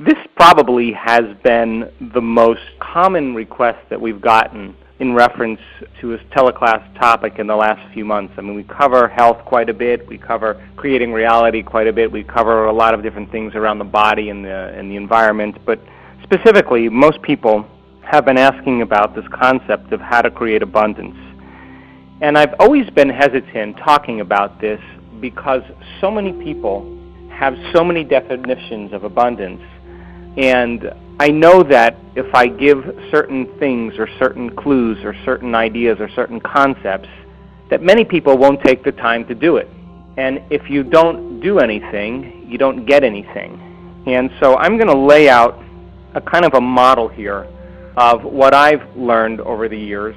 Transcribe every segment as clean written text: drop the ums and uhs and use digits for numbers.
This probably has been the most common request that we've gotten in reference to this teleclass topic in the last few months. I mean, we cover health quite a bit, we cover creating reality quite a bit, we cover a lot of different things around the body and the environment, but specifically, most people have been asking about this concept of how to create abundance. And I've always been hesitant talking about this because so many people have so many definitions of abundance. And I know that if I give certain things or certain clues or certain ideas or certain concepts, that many people won't take the time to do it. And if you don't do anything, you don't get anything. And so I'm going to lay out a kind of a model here of what I've learned over the years.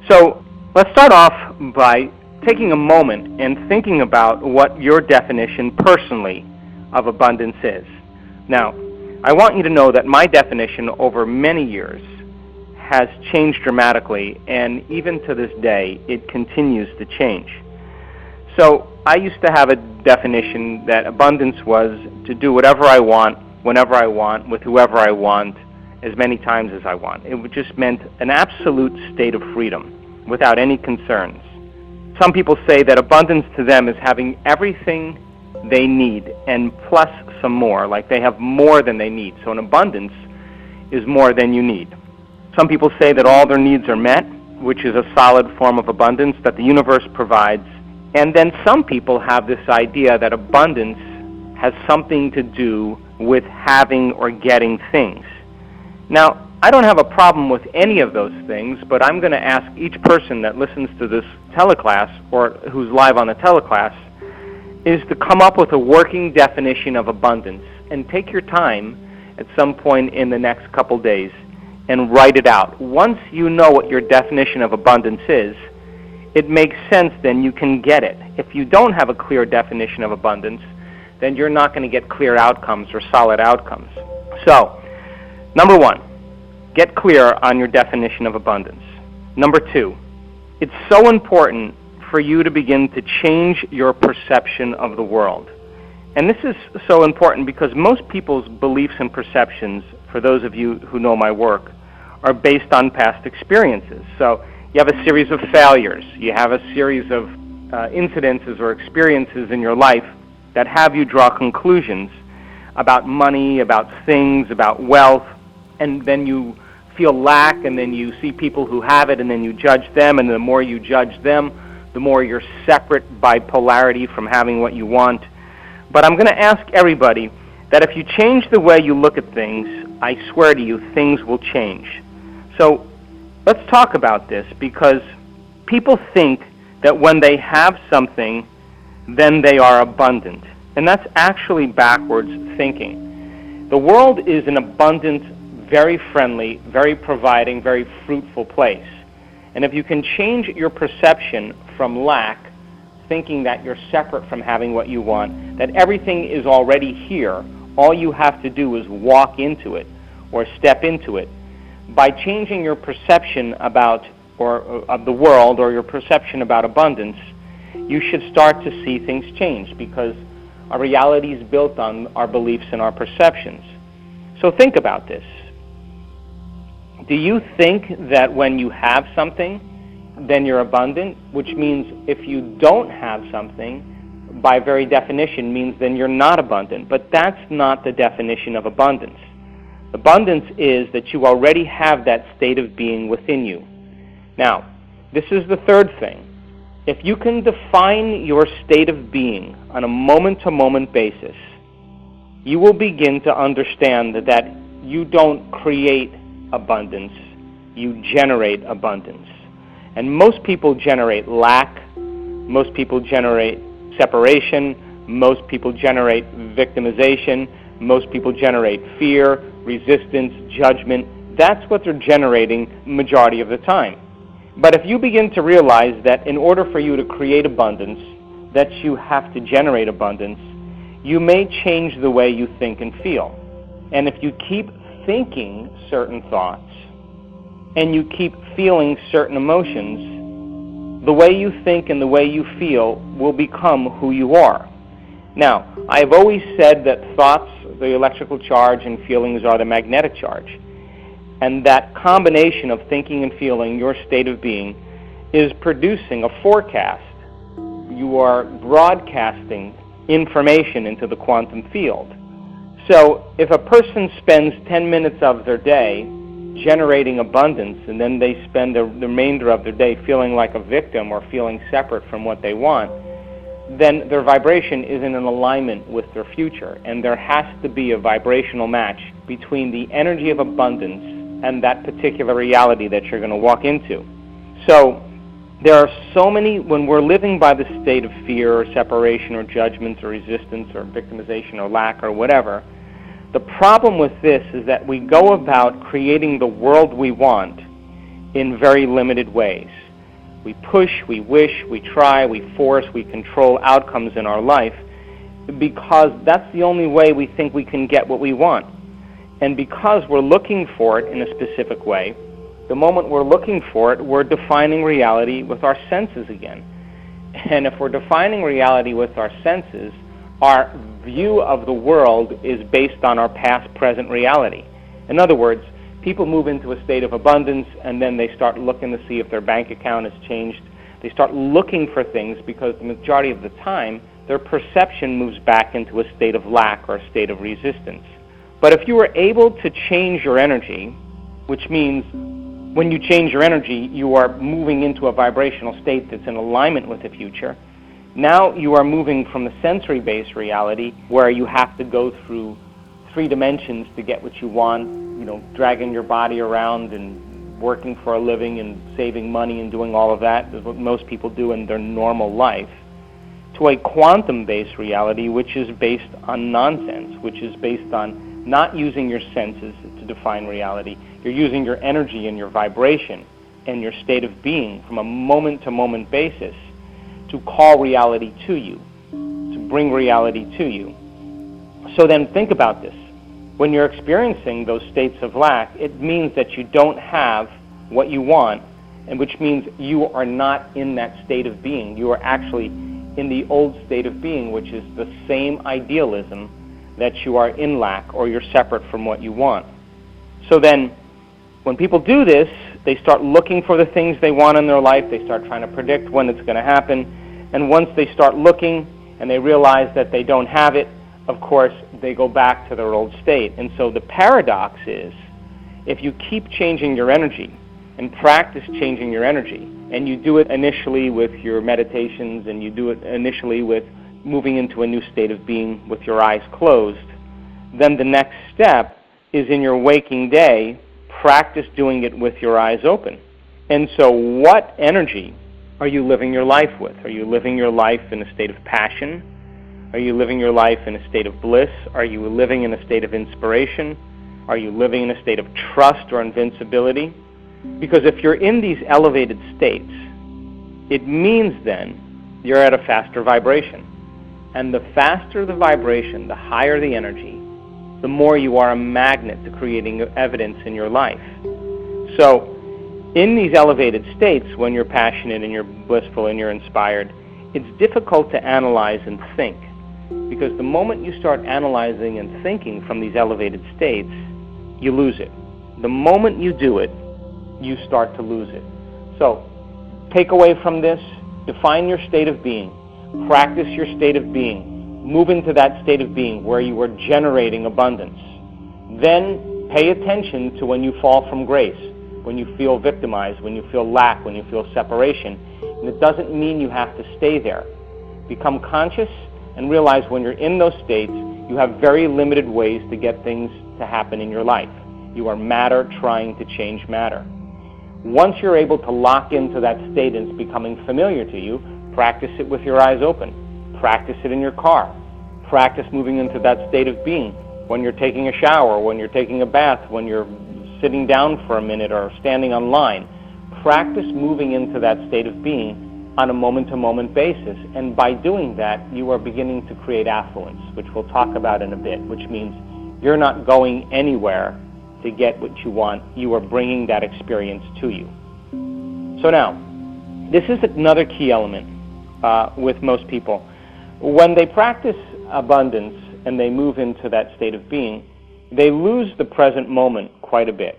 So let's start off by taking a moment and thinking about what your definition personally of abundance is. Now, I want you to know that my definition over many years has changed dramatically, and even to this day, it continues to change. So I used to have a definition that abundance was to do whatever I want, whenever I want, with whoever I want, as many times as I want. It just meant an absolute state of freedom, without any concerns. Some people say that abundance to them is having everything they need and plus some more, like they have more than they need. So an abundance is more than you need. Some people say that all their needs are met, which is a solid form of abundance that the universe provides. And then some people have this idea that abundance has something to do with having or getting things. Now, I don't have a problem with any of those things, but I'm going to ask each person that listens to this teleclass or who's live on the teleclass is to come up with a working definition of abundance and take your time at some point in the next couple days and write it out. Once you know what your definition of abundance is, it makes sense, then you can get it. If you don't have a clear definition of abundance, then you're not going to get clear outcomes or solid outcomes. So, number one, get clear on your definition of abundance. Number two, it's so important for you to begin to change your perception of the world. And this is so important because most people's beliefs and perceptions, for those of you who know my work, are based on past experiences. So you have a series of failures, you have a series of incidences or experiences in your life that have you draw conclusions about money, about things, about wealth, and then you feel lack, and then you see people who have it, and then you judge them, and the more you judge them, the more you're separate by polarity from having what you want. But I'm going to ask everybody that if you change the way you look at things, I swear to you, things will change. So let's talk about this, because people think that when they have something, then they are abundant. And that's actually backwards thinking. The world is an abundant, very friendly, very providing, very fruitful place. And if you can change your perception from lack, thinking that you're separate from having what you want, that everything is already here, all you have to do is walk into it or step into it. By changing your perception about of the world or your perception about abundance, you should start to see things change, because our reality is built on our beliefs and our perceptions. So think about this. Do you think that when you have something, then you're abundant? Which means if you don't have something, by very definition, means then you're not abundant. But that's not the definition of abundance. Abundance is that you already have that state of being within you. Now, this is the third thing. If you can define your state of being on a moment-to-moment basis, you will begin to understand that you don't create abundance, you generate abundance. And most people generate lack, most people generate separation, most people generate victimization, most people generate fear, resistance, judgment. That's what they're generating majority of the time. But if you begin to realize that in order for you to create abundance, that you have to generate abundance, you may change the way you think and feel. And if you keep thinking certain thoughts, and you keep feeling certain emotions, the way you think and the way you feel will become who you are. Now, I've always said that thoughts, the electrical charge, and feelings are the magnetic charge. And that combination of thinking and feeling, your state of being, is producing a forecast. You are broadcasting information into the quantum field. So if a person spends 10 minutes of their day generating abundance, and then they spend the remainder of their day feeling like a victim or feeling separate from what they want, then their vibration isn't in alignment with their future. And there has to be a vibrational match between the energy of abundance and that particular reality that you're going to walk into. So there are so many, when we're living by the state of fear or separation or judgments or resistance or victimization or lack or whatever, the problem with this is that we go about creating the world we want in very limited ways. We push, we wish, we try, we force, we control outcomes in our life because that's the only way we think we can get what we want. And because we're looking for it in a specific way, the moment we're looking for it, we're defining reality with our senses again. And if we're defining reality with our senses, our view of the world is based on our past, present reality. In other words, people move into a state of abundance and then they start looking to see if their bank account has changed. They start looking for things because the majority of the time their perception moves back into a state of lack or a state of resistance. But if you are able to change your energy, which means when you change your energy, you are moving into a vibrational state that's in alignment with the future. Now you are moving from the sensory-based reality where you have to go through 3 dimensions to get what you want, dragging your body around and working for a living and saving money and doing all of that. That's what most people do in their normal life. To a quantum-based reality, which is based on nonsense, which is based on not using your senses to define reality. You're using your energy and your vibration and your state of being from a moment-to-moment basis to call reality to you, to bring reality to you. So then think about this. When you're experiencing those states of lack, it means that you don't have what you want, and which means you are not in that state of being. You are actually in the old state of being, which is the same idealism that you are in lack or you're separate from what you want. So then, when people do this, they start looking for the things they want in their life. They start trying to predict when it's going to happen. And once they start looking and they realize that they don't have it, of course, they go back to their old state. And so the paradox is, if you keep changing your energy and practice changing your energy, and you do it initially with your meditations and you do it initially with moving into a new state of being with your eyes closed, then the next step is in your waking day, practice doing it with your eyes open. And so what energy are you living your life with? Are you living your life in a state of passion? Are you living your life in a state of bliss? Are you living in a state of inspiration? Are you living in a state of trust or invincibility? Because if you're in these elevated states, it means then you're at a faster vibration. And the faster the vibration, the higher the energy, the more you are a magnet to creating evidence in your life. So in these elevated states, when you're passionate and you're blissful and you're inspired, it's difficult to analyze and think. Because the moment you start analyzing and thinking from these elevated states, you lose it. The moment you do it, you start to lose it. So take away from this, define your state of being. Practice your state of being. Move into that state of being where you are generating abundance. Then pay attention to when you fall from grace, when you feel victimized, when you feel lack, when you feel separation. And it doesn't mean you have to stay there. Become conscious and realize when you're in those states, you have very limited ways to get things to happen in your life. You are matter trying to change matter. Once you're able to lock into that state and it's becoming familiar to you, practice it with your eyes open. Practice it in your car. Practice moving into that state of being when you're taking a shower, when you're taking a bath, when you're sitting down for a minute or standing on line. Practice moving into that state of being on a moment-to-moment basis. And by doing that, you are beginning to create affluence, which we'll talk about in a bit, which means you're not going anywhere to get what you want. You are bringing that experience to you. So now, this is another key element with most people. When they practice abundance and they move into that state of being, they lose the present moment quite a bit.